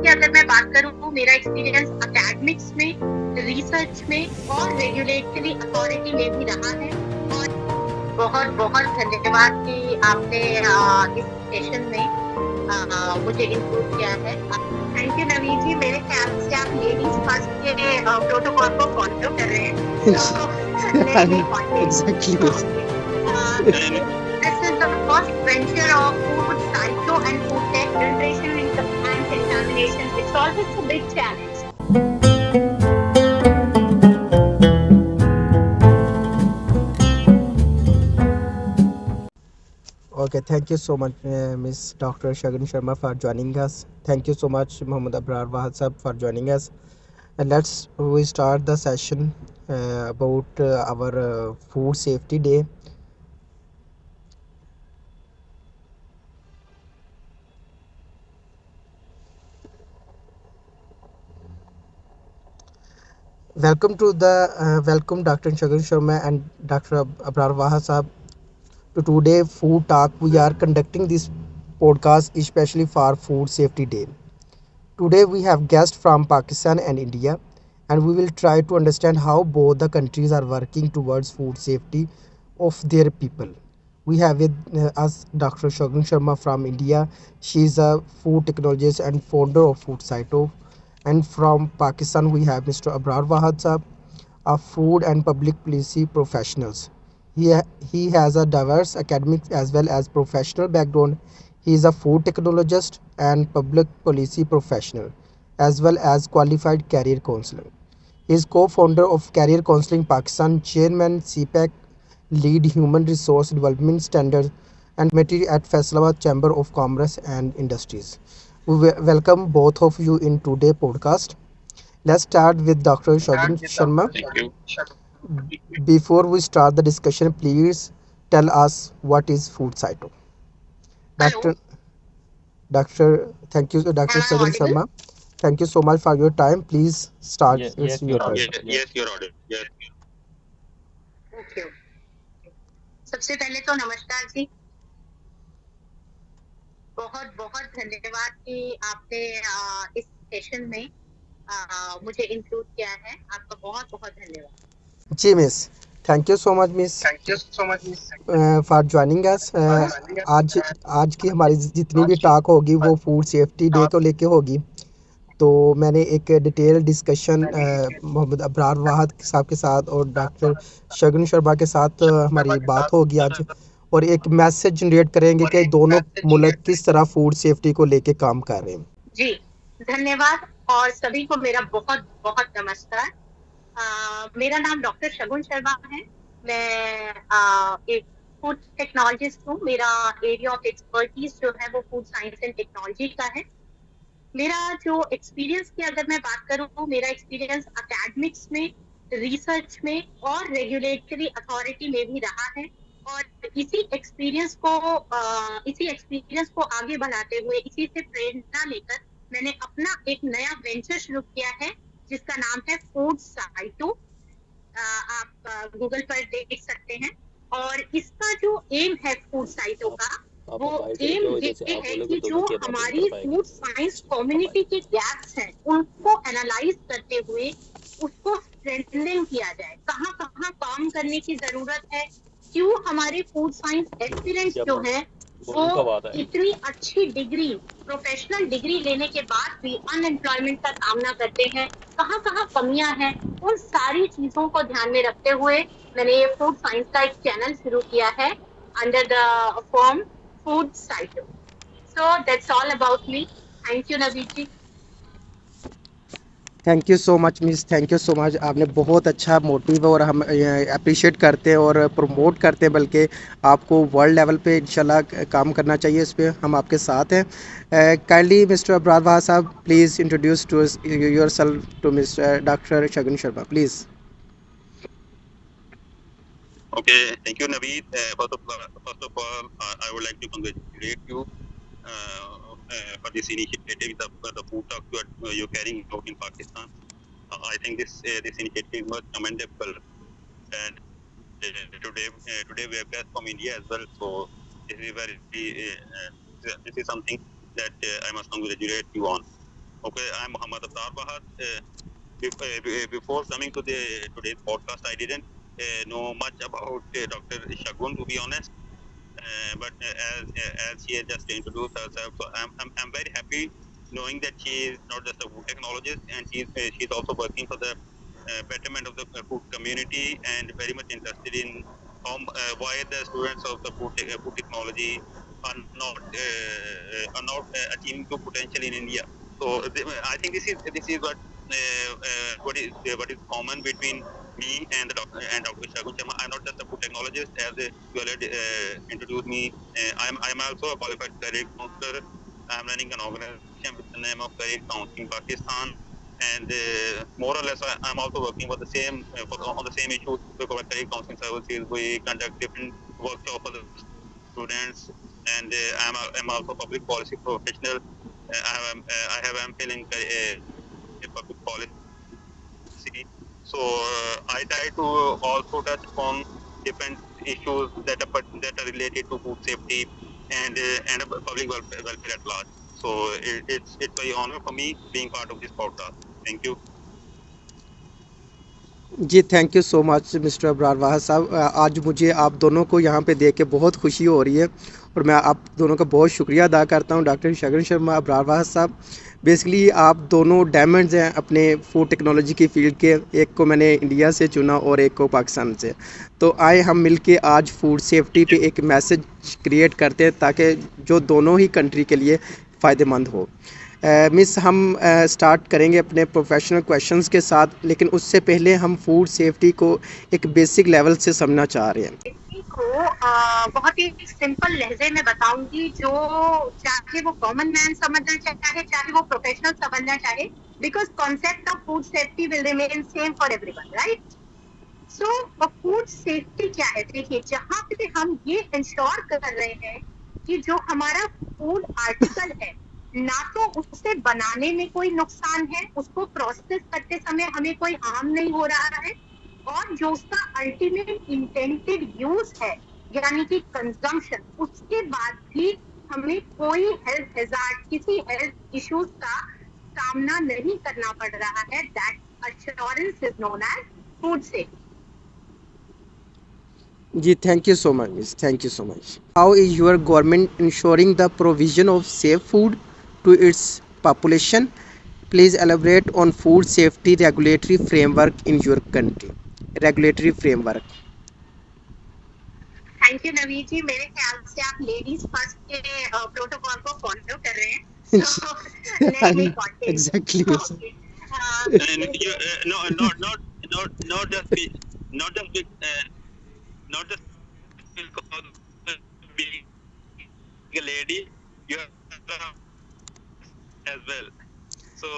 की अगर मैं बात करूँ, मेरा एक्सपीरियंस एकेडमिक्स में, रिसर्च में और रेगुलेटरी अथॉरिटी में भी रहा है। और बहुत बहुत धन्यवाद कि आपने इस सेशन में मुझे इंक्लूड किया है। थैंक यू नवीन जी। मेरे ख्याल से आप लेडीज फर्स्ट के प्रोटोकॉल को फॉलो कर रहे हैं। Let me continue. Exactly. This is the first venture of food cyto and food tech generation and contamination. It's always a big challenge. Okay, thank you so much, Miss Dr. Shagun Sharma, for joining us. Thank you so much, Muhammad Abrar Wahad Sahab, for joining us. And let's we start the session about our Food Safety Day. Welcome Dr. Shagun Sharma and Dr. Abrar Wahad Sahab to today Food Talk. We are conducting this podcast especially for Food Safety Day. Today we have guests from Pakistan and India, and we will try to understand how both the countries are working towards food safety of their people. We have with us Dr. Shagun Sharma from India. She is a food technologist and founder of Food Cyto. And from Pakistan, we have Mr. Abrar Wahad Saab, a food and public policy professionals. He has a diverse academic as well as professional background. He is a food technologist and public policy professional, as well as qualified career counselor. He is co-founder of Career Counseling Pakistan, chairman CPAC, lead human resource development standards and committee at Faisalabad Chamber of Commerce and Industries. We welcome both of you in today's podcast. Let's start with Dr. Shagun Sharma. Thank you. Before we start the discussion, please tell us what is food cyto. Hello. Dr. Thank you, Dr. Am I Shagun audible? Sharma. Thank you so much for your time. Please start. Yes, It's yes, your you're turn. audible. Yes, you're audible. Yes. Okay. सबसे पहले तो नमस्कार जी। बहुत बहुत धन्यवाद कि आपने इस सेशन में मुझे इंक्लूड किया है। आपका बहुत बहुत धन्यवाद जी miss, thank you so much miss thank you so much miss for joining us. आज आज की हमारी जितनी भी टॉक होगी वो फूड सेफ्टी डे को लेके होगी। तो मैंने एक डिटेल डिस्कशन मोहम्मद अबरार वाहद साहब के साथ और डॉक्टर शगुन शर्मा के साथ हमारी बात होगी आज, और एक मैसेज जनरेट करेंगे कि दोनों मुल्क किस तरह फूड सेफ्टी को लेके काम कर रहे हैं। जी धन्यवाद और सभी को मेरा बहुत बहुत नमस्कार। मेरा नाम डॉक्टर शगुन शर्मा है। मैं एक फूड टेक्नोलॉजिस्ट हूँ। मेरा एरिया ऑफ एक्सपर्टीज जो है वो फूड साइंस एंड टेक्नोलॉजी का है। मेरा जो एक्सपीरियंस की अगर मैं बात करूँ, मेरा एक्सपीरियंस एकेडमिक्स में, रिसर्च में और रेगुलेटरी अथॉरिटी में भी रहा है। और इसी एक्सपीरियंस को आगे बढ़ाते हुए, इसी से प्रेरणा लेकर मैंने अपना एक नया वेंचर शुरू किया है जिसका नाम है फूड साइटो। आप गूगल पर देख सकते हैं। और इसका जो एम है फूड साइटो का, वो एम ये है कि जो हमारी फूड साइंस कम्युनिटी के गैप्स हैं उनको एनालाइज करते हुए उसको स्ट्रेंथनिंग किया जाए। कहाँ कहाँ काम करने की जरूरत है, क्यों हमारे फूड साइंस एस्पिरेंट्स जो हैं वो इतनी अच्छी डिग्री, प्रोफेशनल डिग्री लेने के बाद भी अनएम्प्लॉयमेंट का सामना करते हैं, कहाँ कहाँ कमियां हैं। उन सारी चीजों को ध्यान में रखते हुए मैंने ये फूड साइंस का एक चैनल शुरू किया है अंडर द फॉर्म फूड साइटो। So that's all about me. Thank you Naveed ji. Thank you so much miss, thank you so much. आपने बहुत अच्छा मोटिव और हम अप्रिशिएट करते हैं और प्रमोट करते हैं, बल्कि आपको वर्ल्ड लेवल पे इंशाल्लाह काम करना चाहिए। इस पे हम आपके साथ हैं। Kindly mister Abrar Wah sahab, please introduce to yourself to mister doctor Shagun Sharma please. Okay, thank you, Naveed. First of all, I would like to congratulate you for this initiative, the food talk you're carrying out in Pakistan. I think this initiative was commendable, and today we have guests from India as well. So this is something that I must congratulate you on. Okay, I'm Muhammad Abrar Bahad. Before coming to today's podcast, I didn't know much about Dr. Shagun, to be honest. But as she has just introduced herself, so I'm very happy knowing that she is not just a food technologist, and she's also working for the betterment of the food community, and very much interested in why the students of the food technology are not achieving to potential in India. So I think this is what is common between me and Dr. Shagun Sharma. I'm not just a food technologist, as you already introduced me. I'm also a qualified career counselor. I'm running an organization with the name of Career Counseling Pakistan, and more or less, I'm also working for the same on the same issues with our career counseling services. We conduct different workshops for the students, and I'm also public policy professional. I have MPhil in public policy. So I try to also touch upon different issues that are related to food safety and public welfare at large. So it's very honor for me being part of this podcast. Thank you. जी thank you so much mister Abrar Wahad sahab. आज मुझे आप दोनों को यहाँ पे देख के बहुत खुशी हो रही है और मैं आप दोनों का बहुत शुक्रिया अदा करता हूँ। डॉक्टर शगन शर्मा, अब्रार वाहद साहब, बेसिकली आप दोनों डायमंड्स हैं अपने फूड टेक्नोलॉजी की फील्ड के। एक को मैंने इंडिया से चुना और एक को पाकिस्तान से। तो आए हम मिलके आज फूड सेफ्टी पे एक मैसेज क्रिएट करते हैं ताकि जो दोनों ही कंट्री के लिए फ़ायदेमंद हो। मिस, हम स्टार्ट करेंगे अपने प्रोफेशनल क्वेश्चंस के साथ, लेकिन उससे पहले हम फूड सेफ्टी को एक बेसिक लेवल से समझना चाह रहे हैं। सेफ्टी को बहुत ही सिंपल लहजे में बताऊंगी, जो चाहे वो कॉमन मैन समझना चाहे, चाहे वो प्रोफेशनल समझना चाहे, because concept of food safety will remain same for everyone, right? So food safety क्या है? देखिए, जहां पे हम ये इंश्योर कर रहे हैं कि जो हमारा फूड आर्टिकल है, ना तो उससे बनाने में कोई नुकसान है, उसको प्रोसेस करते समय हमें कोई हार्म नहीं हो रहा है, और जो उसका अल्टीमेट इंटेंटेड यूज है यानी कि कंजम्पशन, उसके बाद भी हमें कोई हेल्थ हैजार्ड, किसी हेल्थ इश्यूज का सामना नहीं करना पड़ रहा है। That assurance is known as food safety. जी thank you so much miss, thank you so much. How is your government ensuring the provision of safe food to its population? Please elaborate on food safety regulatory framework in your country. Regulatory framework. Thank you Naveed ji, मेरे ख्याल से आप ladies first के protocol को follow कर रहे हैं। So let me continue. Exactly. Okay. And you, no, not just be, not just be, not just because being a lady, you have as well. So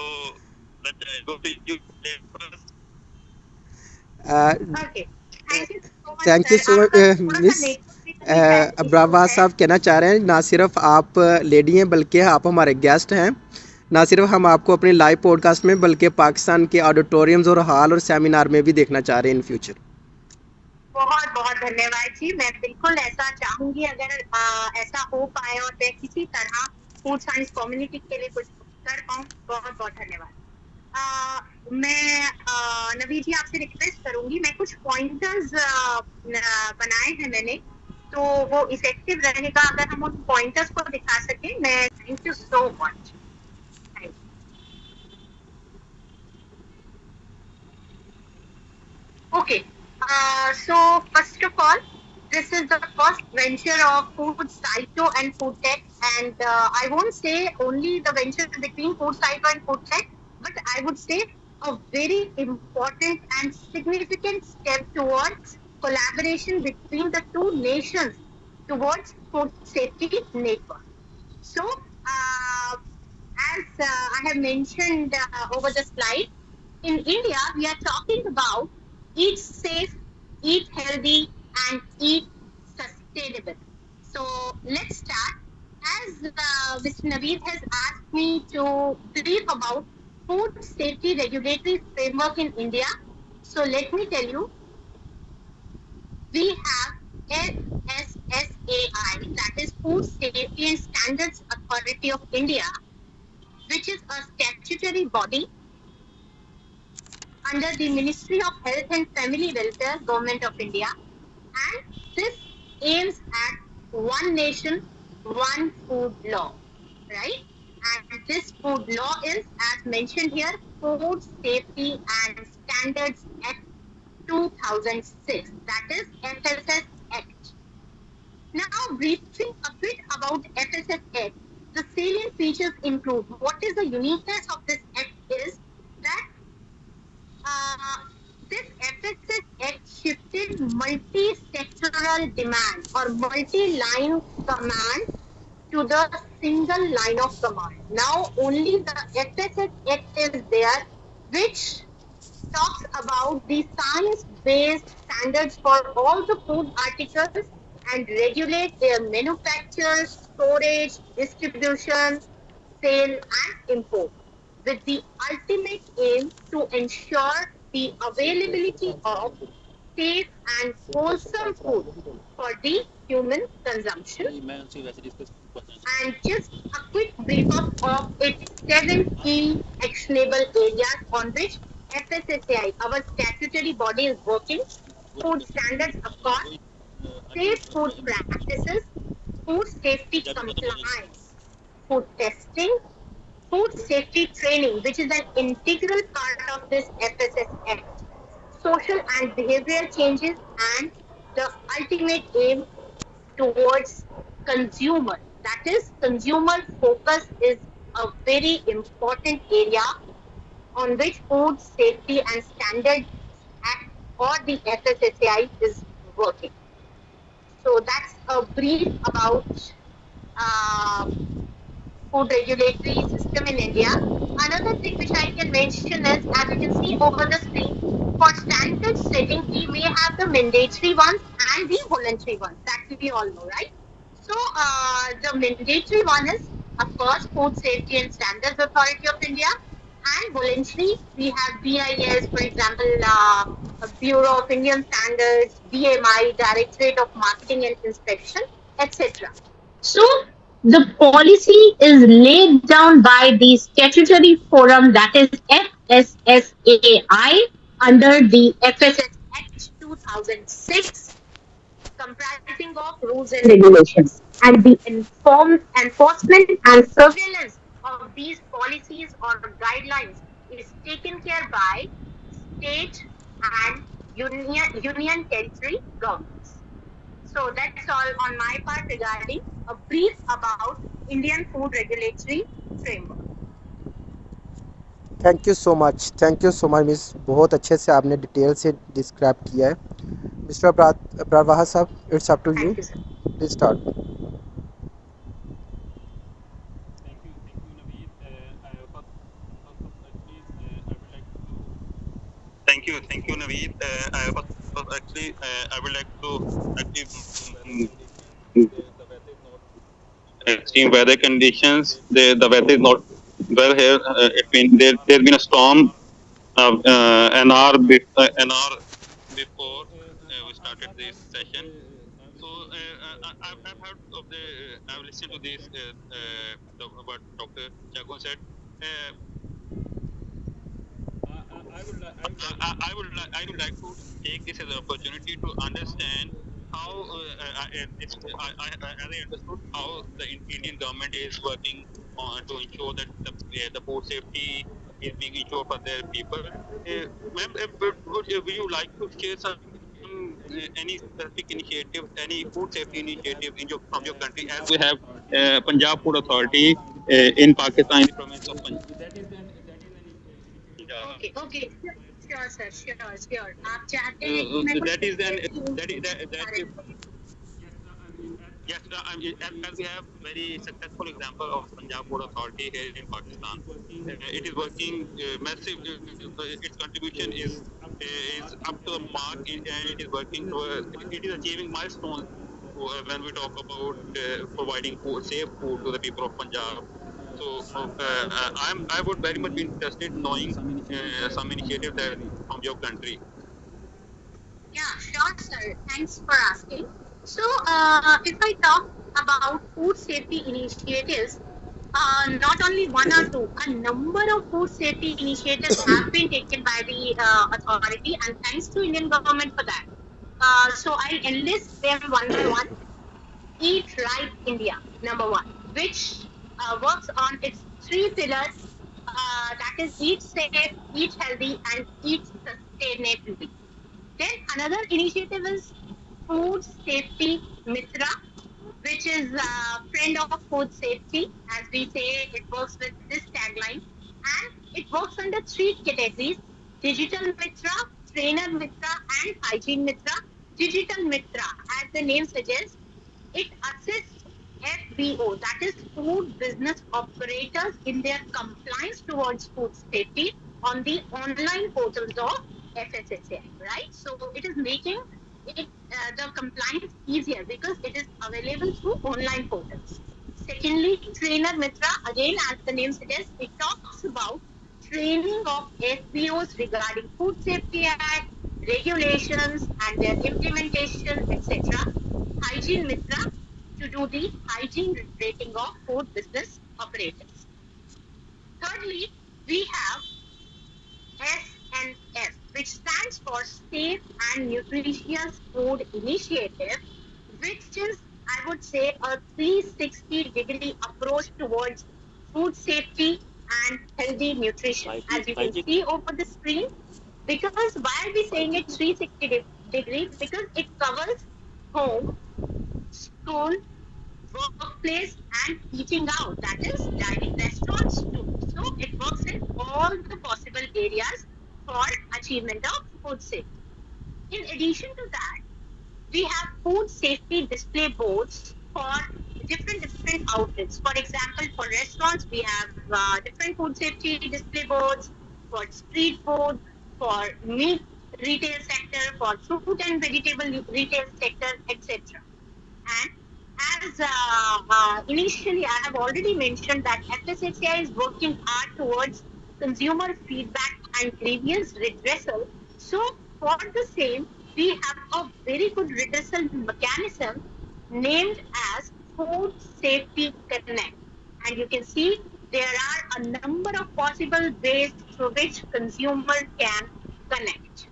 let go to you first. Okay. Thank you so much, thank you sir. So much आपका थोड़ा miss. सा network में अब्रावा issue है। साहब कहना चाह रहे हैं ना सिर्फ आप लेडी हैं बल्कि आप हमारे गेस्ट हैं। ना सिर्फ हम आपको अपने लाइव पॉडकास्ट में बल्कि पाकिस्तान के ऑडिटोरियम्स और हॉल और सेमिनार में भी देखना चाह रहे हैं इन फ्यूचर। बहुत बहुत धन्यवाद जी, मैं बिल्कुल ऐसा चाहूंगी, अगर ऐसा हो पाए और मैं किसी तरह फूड साइंस कम्युनिटी के लिए कुछ कर पाऊँ। बहुत बहुत धन्यवाद। मैं नवीद जी आपसे रिक्वेस्ट करूंगी, मैं कुछ पॉइंटर्स बनाए हैं मैंने, तो वो इफेक्टिव रहेगा अगर हम उन पॉइंटर्स को दिखा सकें। मैं thank you so much. Okay, so first of all, this is the first venture of Food Cyto and Food Tech, and I won't say only the venture between Food Cyto and Food Tech, but I would say a very important and significant step towards collaboration between the two nations towards food safety network. So, as I have mentioned over the slide, in India, we are talking about eat safe, eat healthy, and eat sustainable. So let's start. As Mr. Naveed has asked me to brief about food safety regulatory framework in India, so let me tell you, we have FSSAI, that is Food Safety and Standards Authority of India, which is a statutory body under the Ministry of Health and Family Welfare, Government of India. And this aims at one nation, one food law, right? And this food law is, as mentioned here, Food Safety and Standards Act 2006, that is FSS Act. Now, briefing a bit about FSS Act, the salient features include what is the uniqueness of this act is that uh, this FSS Act shifted multi-sectoral demand or multi-line command to the single line of command. Now only the FSS Act is there, which talks about the science-based standards for all the food articles and regulate their manufacture, storage, distribution, sale, and import, with the ultimate aim to ensure the availability of safe and wholesome food for the human consumption. And just a quick brief up of its 7 key actionable areas on which FSSAI, our statutory body, is working: food standards, of course, safe food practices, food safety compliance, food testing, food safety training, which is an integral part of this FSS Act, social and behavioral changes, and the ultimate aim towards consumer. That is, consumer focus is a very important area on which Food Safety and Standards Act or the FSSAI is working. So that's a brief about uh, food regulatory system in India. Another thing which I can mention is, as you can see over the screen, for standard setting, we may have the mandatory ones and the voluntary ones that we all know, right? So the mandatory one is, of course, Food Safety and Standards Authority of India, and voluntary we have BIS, for example, Bureau of Indian Standards, DMI, Directorate of Marketing and Inspection, etc. So the policy is laid down by the statutory forum, that is FSSAI, under the FSS Act 2006, comprising of rules and regulations. And the enforcement and surveillance of these policies or guidelines is taken care by state and union territory governments. So that's all on my part regarding a brief about Indian food regulatory framework. Thank you so much miss, बहुत अच्छे से आपने detail से describe किया है। Mister Abrar Waha sahab, it's up to you, Thank you, sir. Please start. Thank you, Naveed. I would like to extreme weather conditions. The weather is not well here. There's been a storm an hour before we started this session. So I've heard of I've listened to this what Dr. Jagon said. I would like to take this as an opportunity to understand how as I understood how the Indian government is working on to ensure that the food safety is being ensured for their people. Ma'am, would you like to share some any specific initiative, any food safety initiative from your country, as we have Punjab Food Authority in Pakistan, in the province of Punjab. Okay, okay. Sure, sir. Sure. आप चाहते हैं कि मैं कुछ That is then specific that is yes, as we have very successful example of Punjab Board Authority here in Pakistan. It is working massive. Its contribution is up to the mark, and it is working towards. It is achieving milestones when we talk about providing safe food to the people of Punjab. So I would very much be interested in knowing some initiative that from your country. Yeah, sure, sir. Thanks for asking. So, if I talk about food safety initiatives, not only one or two, a number of food safety initiatives have been taken by the authority, and thanks to Indian government for that. So I'll enlist them one by one. Eat Right India, number one, which works on its three pillars, that is eat safe, eat healthy, and eat sustainably. Then another initiative is Food Safety Mitra, which is a friend of food safety. As we say, it works with this tagline. And it works under three categories: Digital Mitra, Trainer Mitra, and Hygiene Mitra. Digital Mitra, as the name suggests, it assists FBO, that is food business operators, in their compliance towards food safety on the online portals of FSSAI, right? So it is making it the compliance easier because it is available through online portals. Secondly, Trainer Mitra, again as the name suggests, it talks about training of FBOs regarding Food Safety Act, regulations and their implementation, etc. Hygiene Mitra, to do the hygiene rating of food business operators. Thirdly, we have SNF, which stands for Safe and Nutritious Food Initiative, which is, I would say, a 360-degree approach towards food safety and healthy nutrition. As you can see over the screen, because why are we saying it 360 degree? Because it covers home, school, workplace, and eating out, that is dining restaurants too. So it works in all the possible areas for achievement of food safety. In addition to that, we have food safety display boards for different outlets. For example, for restaurants, we have different food safety display boards. For street food, for meat retail sector, for fruit and vegetable retail sector, etc. And as initially I have already mentioned that FSSAI is working hard towards consumer feedback and grievance redressal. So for the same, we have a very good redressal mechanism named as Food Safety Connect. And you can see there are a number of possible ways through which consumer can connect.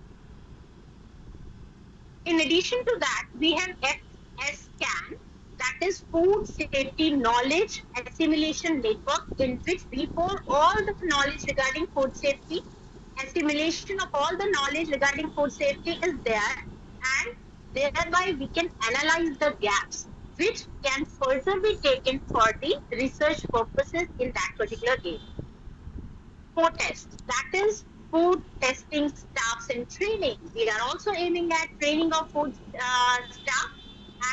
In addition to that, we have FSCAN, that is Food Safety Knowledge Assimilation Network, in which we pour all the knowledge regarding food safety. Assimilation of all the knowledge regarding food safety is there, and thereby we can analyze the gaps, which can further be taken for the research purposes in that particular area. Food test, that is food testing staffs and training. We are also aiming at training of food staff,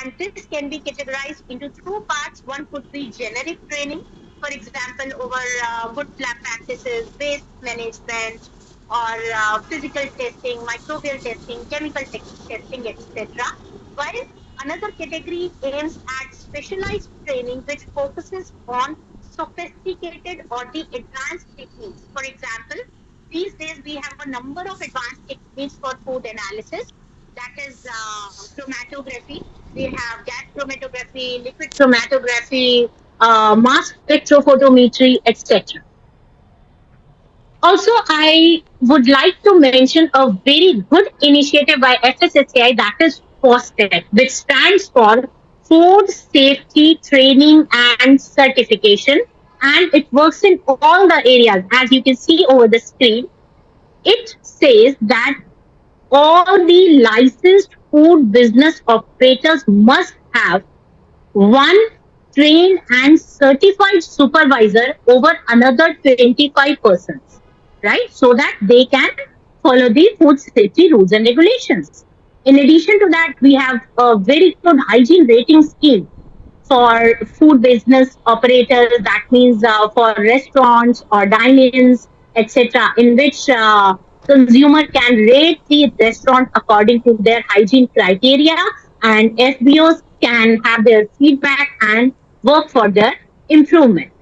and this can be categorized into two parts. One could be generic training, for example, over good lab practices, waste management, or physical testing, microbial testing, chemical testing, etc. While another category aims at specialized training, which focuses on sophisticated or the advanced techniques. For example, these days we have a number of advanced techniques for food analysis. That is chromatography. We have gas chromatography, liquid chromatography, mass spectrophotometry, etc. Also, I would like to mention a very good initiative by FSSAI, that is FOSTEC, which stands for Food Safety Training and Certification. And it works in all the areas. As you can see over the screen, it says that all the licensed food business operators must have one trained and certified supervisor over another 25 persons, right? So that they can follow the food safety rules and regulations. In addition to that, we have a very good hygiene rating scheme for food business operators. That means for restaurants or dine-ins, etc., in which consumer can rate the restaurant according to their hygiene criteria, and FBOs can have their feedback and work for their improvement.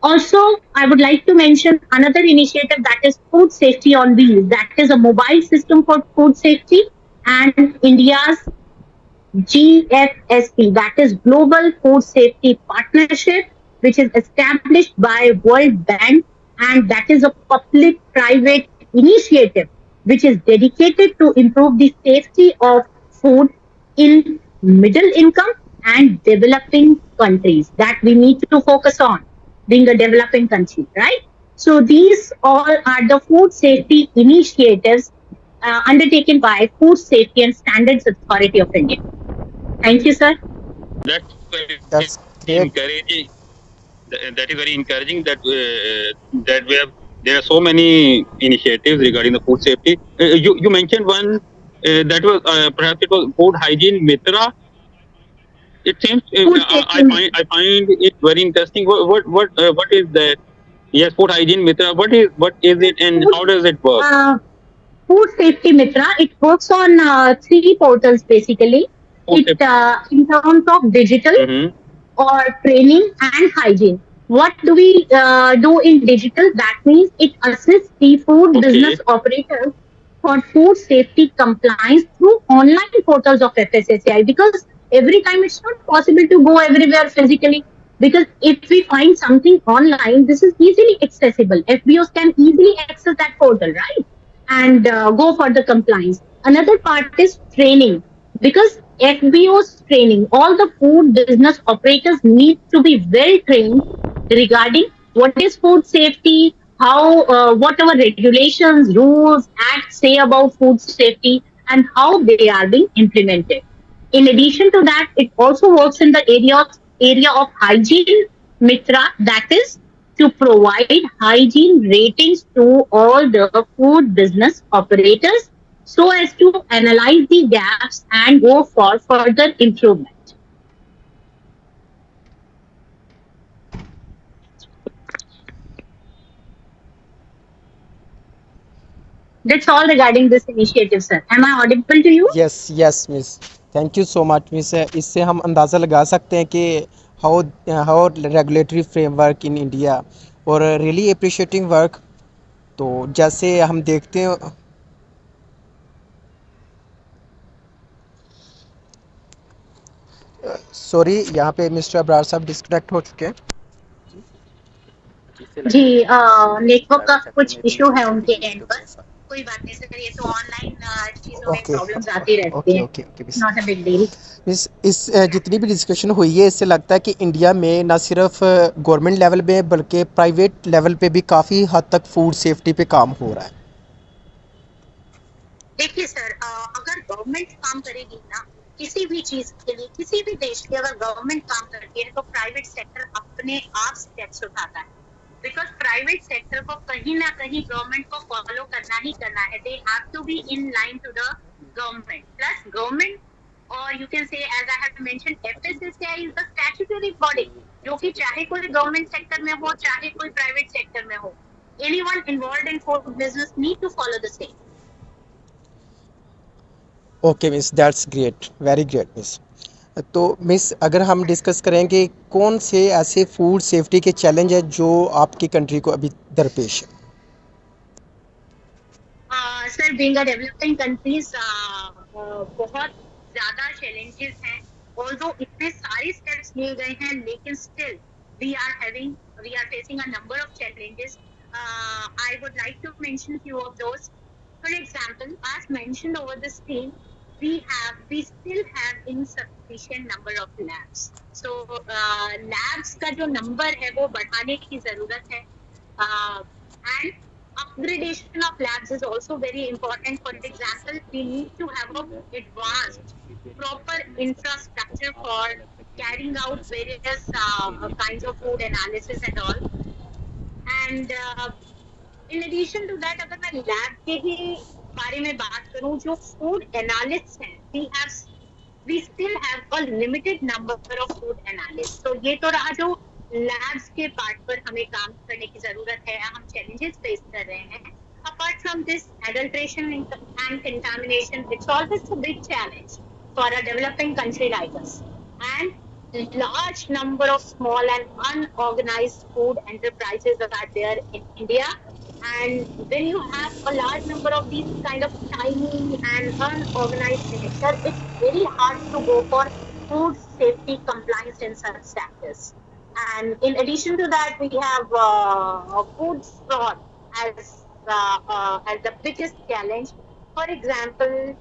Also, I would like to mention another initiative, that is Food Safety on Wheels. That is a mobile system for food safety, and India's GFSP, that is Global Food Safety Partnership, which is established by World Bank, and that is a public-private initiative which is dedicated to improve the safety of food in middle income and developing countries that we need to focus on being a developing country, right? So these all are the food safety initiatives undertaken by Food Safety and Standards Authority of India. Thank you, sir. That's very That's great. encouraging. That is very encouraging that we have. There are so many initiatives regarding the food safety. You mentioned one that was perhaps it was food hygiene mitra. It seems Food safety. I find it very interesting. What is that? Yes, food hygiene mitra. What is it and Food, how does it work? Food Safety Mitra. It works on three portals basically. Food It safety. in terms of digital Mm-hmm. or training and hygiene. What do we do in digital? That means it assists the food Okay. business operators for food safety compliance through online portals of FSSAI, because every time it's not possible to go everywhere physically. Because if we find something online, this is easily accessible. FBOs can easily access that portal, right? And go for the compliance. Another part is training, because FBO's training, all the food business operators need to be well trained regarding what is food safety, how whatever regulations, rules, acts say about food safety, and how they are being implemented. In addition to that, it also works in the area of hygiene mitra, that is to provide hygiene ratings to all the food business operators so as to analyze the gaps and go for further improvement. That's all regarding this initiative, sir. Am I audible to you? Yes miss, thank you so much miss. इससे हम अंदाज़ा लगा सकते हैं कि how how regulatory framework in India और really appreciating work. तो जैसे हम देखते हैं, सॉरी यहाँ पे मिस्टर अब्रार साहब डिस्कनेक्ट हो चुके हैं। जी, नेटवर्क का कुछ इशू है उनके एंड पर। कोई बात नहीं सर, ये तो ऑनलाइन चीजों में ओके प्रॉब्लम्स आती रहती ओके हैं। Okay okay miss. Not a big deal. Miss इस जितनी भी डिस्कशन हुई है, इससे लगता है कि इंडिया में ना सिर्फ गवर्नमेंट लेवल पे बल्कि प्राइवेट लेवल पे भी काफ़ी हद तक फूड सेफ्टी पे काम हो रहा है। देखिए सर, अगर गवर्नमेंट काम करेगी ना किसी भी चीज के लिए, किसी भी देश की अगर गवर्नमेंट काम करती है तो प्राइवेट सेक्टर अपने आप स्टेप्स उठाता है। बिकॉज प्राइवेट सेक्टर को कहीं ना कहीं गवर्नमेंट को फॉलो करना ही करना है। They have to be in line to the government, plus government, और you can say as I have mentioned, FSSAI is the statutory body, जो कि चाहे कोई गवर्नमेंट सेक्टर में हो चाहे कोई प्राइवेट सेक्टर में हो, anyone involved in food business need to follow the same. Okay miss, that's great, very great miss. तो मिस अगर हम डिस्कस करेंगे कौन से ऐसे फूड सेफ्टी के चैलेंज हैं जो आपकी कंट्री को अभी दरपेश है। Sir, being a developing countries बहुत ज्यादा चैलेंजेस हैं। ऑल्दो इतने सारे स्टेप्स लिए गए हैं, लेकिन still we are facing a number of challenges. I would like to mention few of those. For example, as mentioned over the screen, we still have insufficient number of labs. So labs का जो number है वो बढ़ाने की जरूरत है, and upgradation of labs is also very important. For example, we need to have a advanced proper infrastructure for carrying out various kinds of food analysis and all. And in addition to that, अगर मैं lab के ही बारे में बात करूं, जो food analyst हैं, we still have a limited number of food analysts. तो ये तो रहा जो लैब्स के पार्ट पर हमें काम करने की जरूरत है, हम चैलेंजेस फेस कर रहे हैं. Apart from this, adulteration and contamination, it's always a big challenge for a developing country like us. And large number of small and unorganized food enterprises are there in India. And when you have a large number of these kind of tiny and unorganized sector, it's very hard to go for food safety compliance in such sectors. And in addition to that, we have food fraud as the biggest challenge. For example,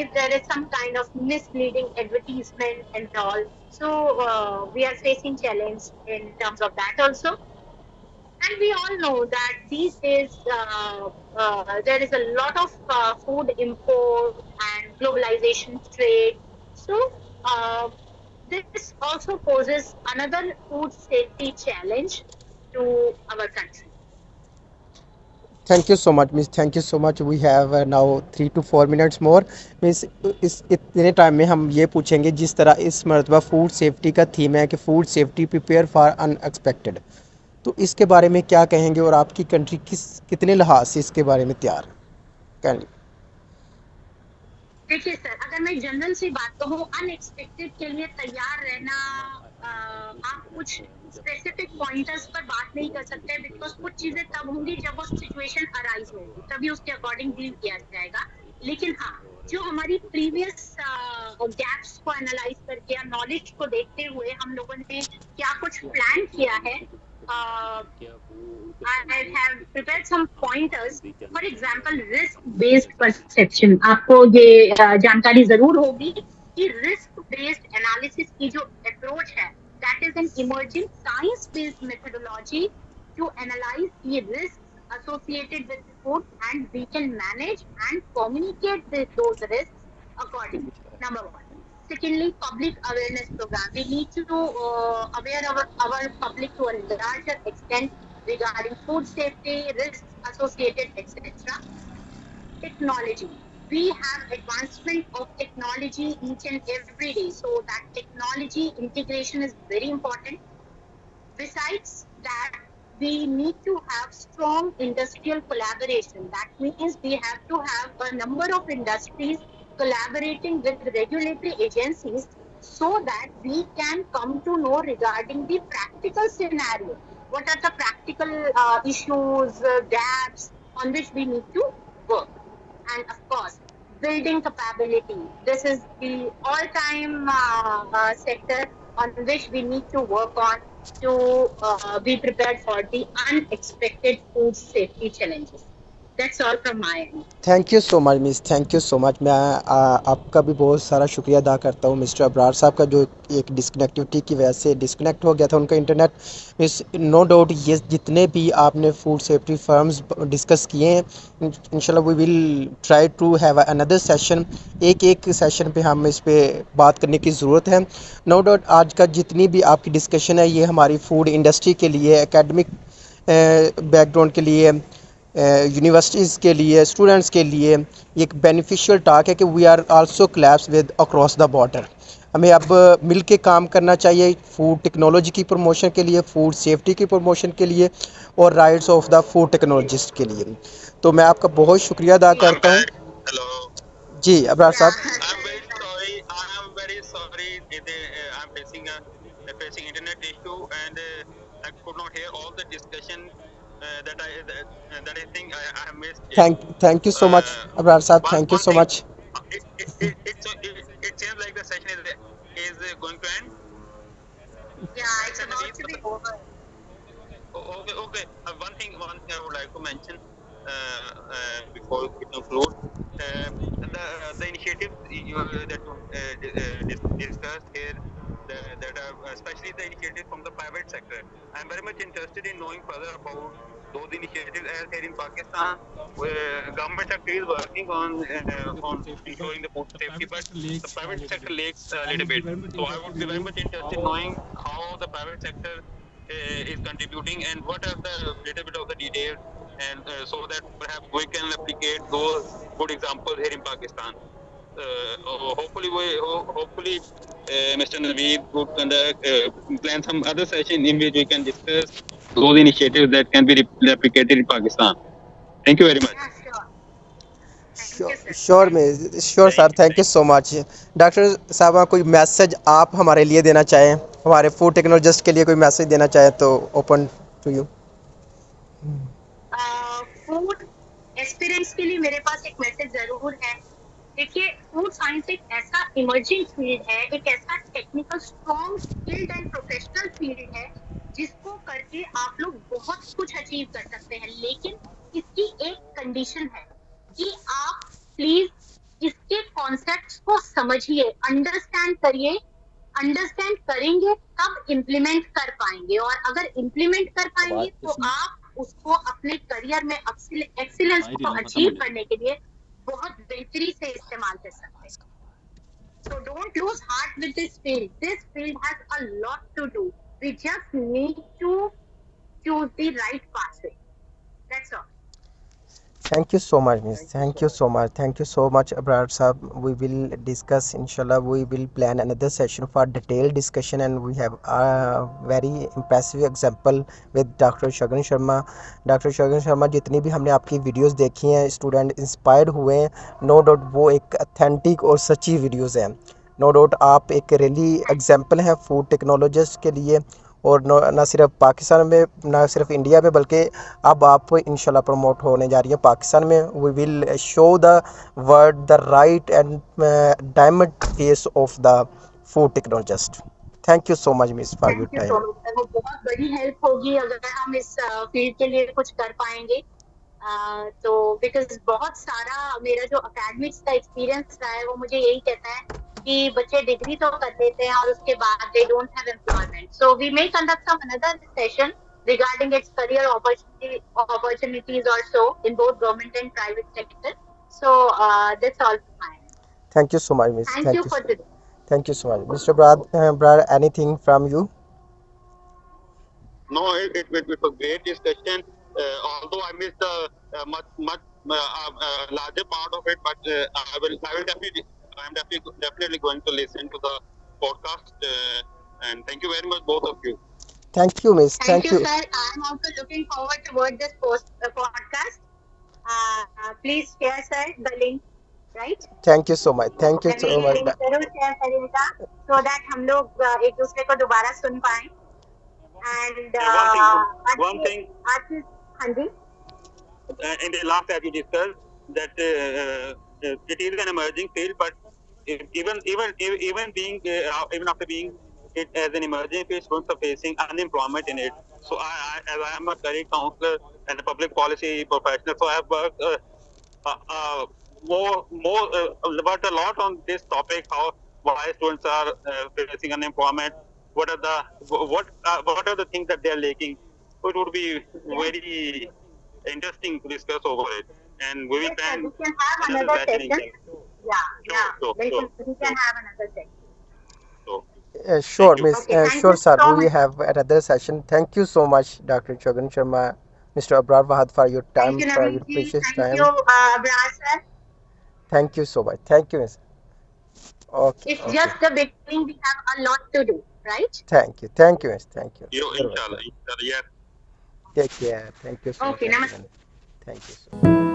if there is some kind of misleading advertisement and all, so we are facing challenge in terms of that also. And we all know that these days there is a lot of food import and globalization trade. So uh, this also poses another food safety challenge to our country. Thank you so much miss, thank you so much. We have now 3 to 4 minutes more miss. इस इतने time में हम ये पूछेंगे, जिस तरह इस मरतबा फूड सेफ्टी का थीम है कि food safety prepare for unexpected, तो इसके बारे में क्या कहेंगे और आपकी कंट्री कितने लिहाज से इसके बारे में तैयार है? देखिए सर, अगर मैं जनरल सी बात कहूँ, अनएक्सपेक्टेड के लिए तैयार रहना, आप कुछ स्पेसिफिक पॉइंटर्स पर बात नहीं कर सकते, बिकॉज कुछ चीजें तब होंगी जब वो सिचुएशन अराइज होगी, तभी उसके अकॉर्डिंग डील किया जाएगा। लेकिन हाँ, जो हमारी प्रीवियस गैप्स को एनालाइज करके या नॉलेज को देखते हुए हम लोगों ने क्या कुछ प्लान किया है, I have prepared some pointers. For example, risk-based perception. आपको ये जानकारी जरूर होगी कि risk-based analysis की जो approach है, that is an emerging science-based methodology to analyze the risks associated with food, and we can manage and communicate those risks accordingly. Number one. Secondly, public awareness program. We need to aware our public to a larger extent regarding food safety, risks associated, etc. Technology. We have advancement of technology each and every day, so that technology integration is very important. Besides that, we need to have strong industrial collaboration. That means we have to have a number of industries collaborating with regulatory agencies so that we can come to know regarding the practical scenario. What are the practical issues, gaps on which we need to work? And of course, building capability. This is the all-time sector on which we need to work on to be prepared for the unexpected food safety challenges. That's all from my end. Thank you so much miss, thank you so much. मैं आपका भी बहुत सारा शुक्रिया अदा करता हूँ mister Abrar साहब का, जो एक डिस्कनेक्टिविटी की वजह से डिस्कनेक्ट हो गया था उनका इंटरनेट। मिस, नो डाउट ये जितने भी आपने फूड सेफ्टी फर्म्स डिस्कस किए हैं, इंशाल्लाह we will try to have another session. एक एक सेशन पे हम इस पे बात करने की ज़रूरत है। नो डाउट आज का जितनी भी आपकी डिस्कशन है, ये हमारी फूड इंडस्ट्री के लिए, एकेडमिक बैकग्राउंड के लिए, यूनिवर्सिटीज़ के लिए, स्टूडेंट्स के लिए एक बेनिफिशियल टॉक है कि we are also collabs with across the border. हमें अब मिल के काम करना चाहिए फूड टेक्नोलॉजी की प्रमोशन के लिए, फूड सेफ्टी की प्रमोशन के लिए और rights of the food technologist के लिए। तो मैं आपका बहुत शुक्रिया अदा करता हूँ। Hello. जी अबरार साहब। I'm very sorry. I am very sorry. I'm facing internet issue, and I could not hear all the discussion that I think I have missed. Thank you so much Abrar sahab, thank you One so thing. Much. It seems like the session is going to end. Yeah, it's about to be over. Okay. One thing I would like to mention before we conclude, the initiatives that you discussed here, that are especially the initiatives from the private sector. I'm very much interested in knowing further about those initiatives, as here in Pakistan, where government sector is working on ensuring the food safety, but the private sector lags a little bit. So I would be very much interested in knowing how the private sector is contributing and what are the little bit of the details, and so that perhaps we can replicate those good examples here in Pakistan. Hopefully, Mr. Naveed would plan some other session in which we can discuss those initiatives that can be replicated in Pakistan. Thank you very much. Yeah, sure. Thank you, sir. Sure में sure sir, thank you so much. Doctor साहब, कोई message आप हमारे लिए देना चाहें, हमारे food technologist के लिए कोई मैसेज देना चाहें तो open to you. Food experience के लिए मेरे पास एक मैसेज जरूर है देखिए, फूड साइंस एक ऐसा इमर्जिंग फील्ड है, एक ऐसा technical strong skilled and professional field है जिसको करके आप लोग बहुत कुछ अचीव कर सकते हैं, लेकिन इसकी एक कंडीशन है कि आप प्लीज इसके कॉन्सेप्ट्स को समझिए, अंडरस्टैंड करिए। अंडरस्टैंड करेंगे तब इम्प्लीमेंट कर पाएंगे, और अगर इम्प्लीमेंट कर पाएंगे तो आप उसको अपने करियर में एक्सीलेंस को अचीव करने के लिए बहुत बेहतरी से इस्तेमाल कर सकते हैं। So don't lose heart with this field. This field has a lot to do. We just need to choose the right pathway. That's all. Thank you so much, Miss. Thank you so much. Thank you so much, Abrar Saab. We will discuss, inshallah, we will plan another session for detailed discussion, and we have a very impressive example with Dr. Shagun Sharma. Doctor Shagun Sharma, जितनी भी हमने आपकी videos देखी हैं, student inspired हुए हैं, no doubt वो एक अथेंटिक और सच्ची वीडियोस हैं। नो डाउट आप एक रियली एग्जाम्पल हैं फूड टेक्नोलॉजिस्ट के लिए, और ना सिर्फ पाकिस्तान में, ना सिर्फ इंडिया में, बल्कि अब आप इंशाल्लाह प्रमोट होने जा रही है पाकिस्तान में। We will show the world the right and diamond face of the food technologist. Thank you so much miss for your thank you time. So much. वो बहुत बड़ी हेल्प होगी अगर हम इस फील्ड के लिए कुछ कर पाएंगे। तो बिकॉज बहुत सारा मेरा जो अकेडमिक्स का एक्सपीरियंस रहा है वो मुझे यही कहता है कि बच्चे डिग्री तो कर लेते हैं और उसके बाद they don't have employment. So we may conduct some another session regarding its career opportunities also in both government and private sector. So that's all from my end. Thank you so much miss. Thank thank you you for so today. Thank you so much mister Brad, anything from you? No, it was great discussion. Although I missed the much larger part of it, but I will definitely going to listen to the podcast. And thank you very much, both of you. Thank you miss. Thank thank you, you. sir. I'm also looking forward toward this podcast. Please share, sir, the link, right? Thank you so much. Thank you The सो मेरी much. Link जरूर share करिएगा so that हम लोग एक दूसरे को दोबारा सुन पाए। And One thing, हाँ जी, in the last as you discussed that it is an emerging field, but even being even after being it as an emerging field, students are facing unemployment in it. So as I am a career counselor and a public policy professional, so I have worked worked a lot on this topic, how why students are facing unemployment, what are the things that they are lacking. So it would be very interesting to discuss over it, and we will yes, sir, plan we can have another another session session. inshallah. Yeah, Sure. बिल्कुल, we can have another session. So Sure, thank you. Miss. Okay, thank Sure, you sir. so We much. have another session. Thank you so much, Dr. Chogan Sharma, Mr. Abrar Wahad, for your Thank time, you, for Naveen your ji. precious Thank you, time. Abrar sir. Thank you so much. Thank you, Miss. Okay, It's okay. just the beginning. We have a lot to do, right? Thank you. Thank you, Miss. Thank you. You You're inshallah, welcome. yes. Take care. Thank you so much, Okay, namaste. everyone. Thank you so much.